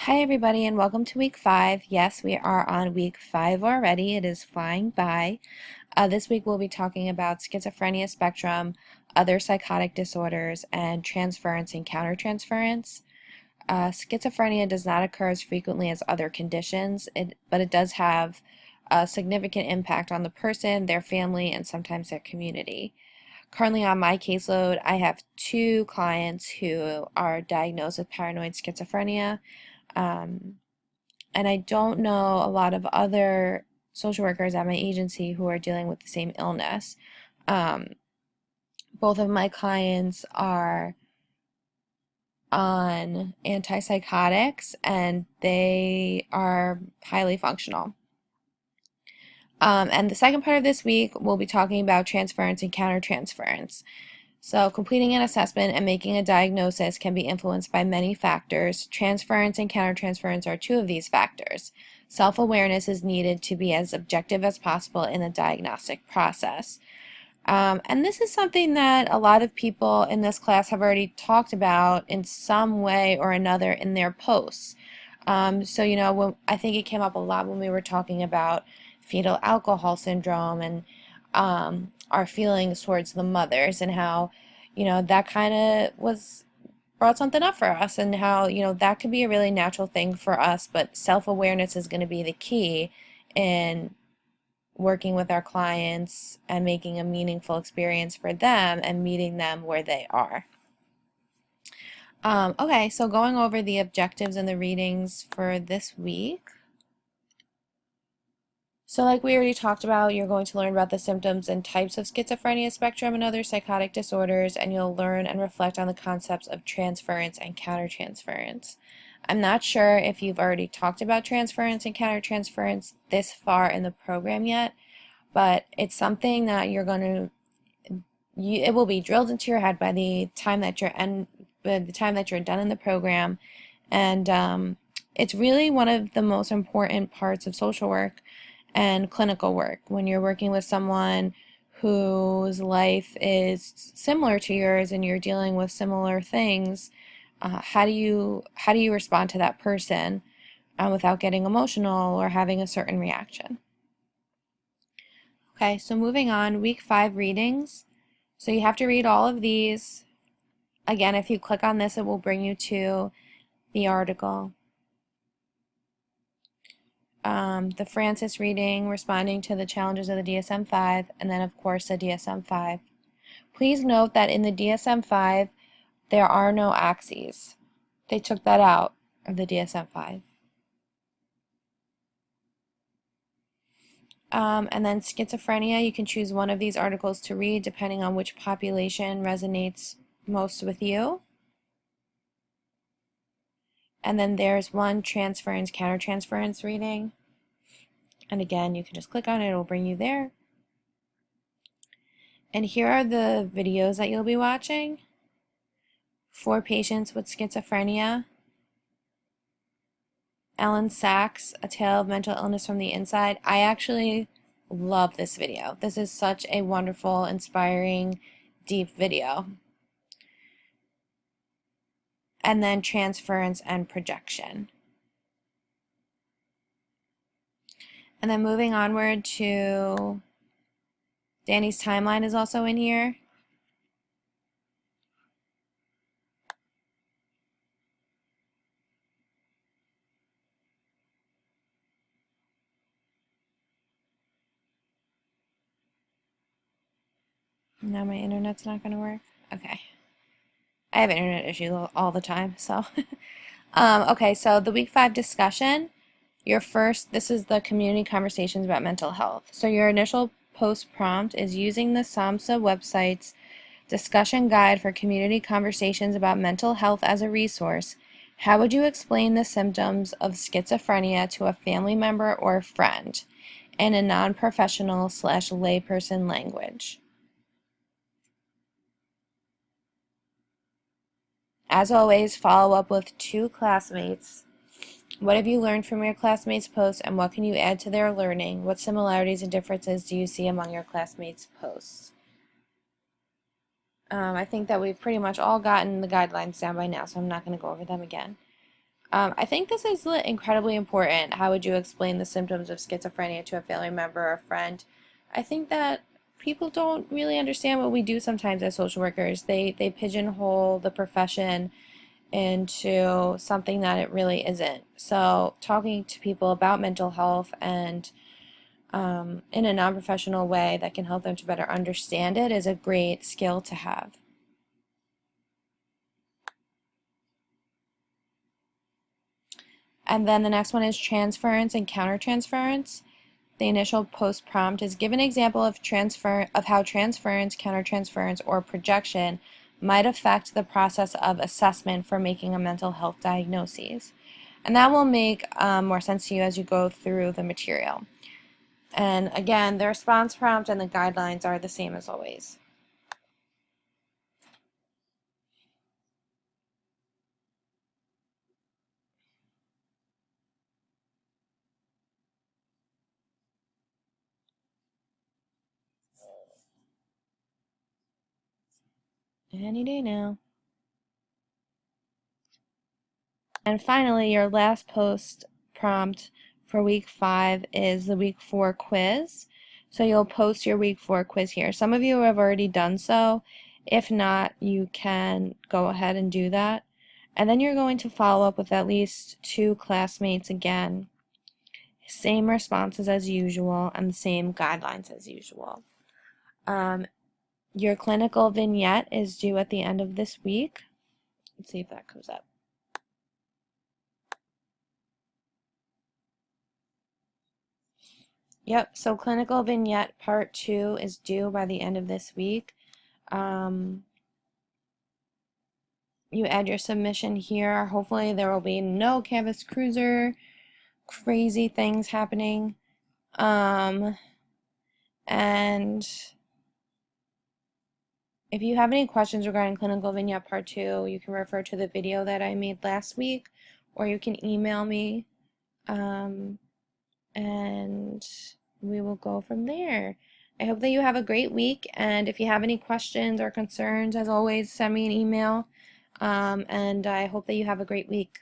Hi, everybody, and welcome to week 5. Yes, we are on week 5 already. It is flying by. This week we'll be talking about schizophrenia spectrum, other psychotic disorders, and transference and countertransference. Schizophrenia does not occur as frequently as other conditions, but it does have a significant impact on the person, their family, and sometimes their community. Currently on my caseload, I have 2 clients who are diagnosed with paranoid schizophrenia. Um, and I don't know a lot of other social workers at my agency who are dealing with the same illness. Um, both of my clients are on antipsychotics and they are highly functional. And the second part of this week, we'll be talking about transference and countertransference. So, completing an assessment and making a diagnosis can be influenced by many factors. Transference and countertransference are 2 of these factors. Self-awareness is needed to be as objective as possible in the diagnostic process. And this is something that a lot of people in this class have already talked about in some way or another in their posts. I think it came up a lot when we were talking about fetal alcohol syndrome and our feelings towards the mothers and how, that kind of was brought something up for us and how, that could be a really natural thing for us, but self-awareness is going to be the key in working with our clients and making a meaningful experience for them and meeting them where they are. Okay, so going over the objectives and the readings for this week. So like we already talked about, you're going to learn about the symptoms and types of schizophrenia spectrum and other psychotic disorders, and you'll learn and reflect on the concepts of transference and countertransference. I'm not sure if you've already talked about transference and countertransference this far in the program yet, but it's something that it will be drilled into your head by the time that you're done in the program, and it's really one of the most important parts of social work and clinical work when you're working with someone whose life is similar to yours and you're dealing with similar things. How do you respond to that person without getting emotional or having a certain reaction? Okay, so moving on, week 5 readings. So you have to read all of these. Again, if you click on this, it will bring you to the article. The Francis reading, responding to the challenges of the DSM-5, and then of course the DSM-5. Please note that in the DSM-5, there are no axes. They took that out of the DSM-5. And then schizophrenia, you can choose one of these articles to read depending on which population resonates most with you. And then there's one transference, countertransference reading. And again, you can just click on it, it will bring you there. And here are the videos that you'll be watching for patients with schizophrenia. Ellen Sachs, A Tale of Mental Illness from the Inside. I actually love this video. This is such a wonderful, inspiring, deep video. And then transference and projection. And then moving onward to Danny's Timeline is also in here. Now my internet's not going to work. Okay. I have internet issues all the time, so. Okay, so the week 5 discussion. This is the community conversations about mental health. So your initial post prompt is using the SAMHSA website's discussion guide for community conversations about mental health as a resource. How would you explain the symptoms of schizophrenia to a family member or friend in a non-professional / layperson language? As always, follow up with 2 classmates. What have you learned from your classmates' posts and what can you add to their learning? What similarities and differences do you see among your classmates' posts? I think that we've pretty much all gotten the guidelines down by now, so I'm not going to go over them again. I think this is incredibly important. How would you explain the symptoms of schizophrenia to a family member or a friend? I think that people don't really understand what we do sometimes as social workers. They pigeonhole the profession into something that it really isn't. So talking to people about mental health and in a non-professional way that can help them to better understand it is a great skill to have. And then the next one is transference and countertransference. The initial post prompt is give an example of how transference, countertransference, or projection might affect the process of assessment for making a mental health diagnosis. And that will make more sense to you as you go through the material. And again, the response prompt and the guidelines are the same as always. Any day now. And finally, your last post prompt for week 5 is the week 4 quiz. So you'll post your week 4 quiz here. Some of you have already done so. If not, you can go ahead and do that. And then you're going to follow up with at least 2 classmates again. Same responses as usual and the same guidelines as usual. Your clinical vignette is due at the end of this week. Let's see if that comes up. Yep, so clinical vignette part 2 is due by the end of this week. You add your submission here. Hopefully there will be no Canvas Cruiser crazy things happening. And if you have any questions regarding clinical vignette part 2, you can refer to the video that I made last week, or you can email me. And we will go from there. I hope that you have a great week, and if you have any questions or concerns, as always, send me an email, and I hope that you have a great week.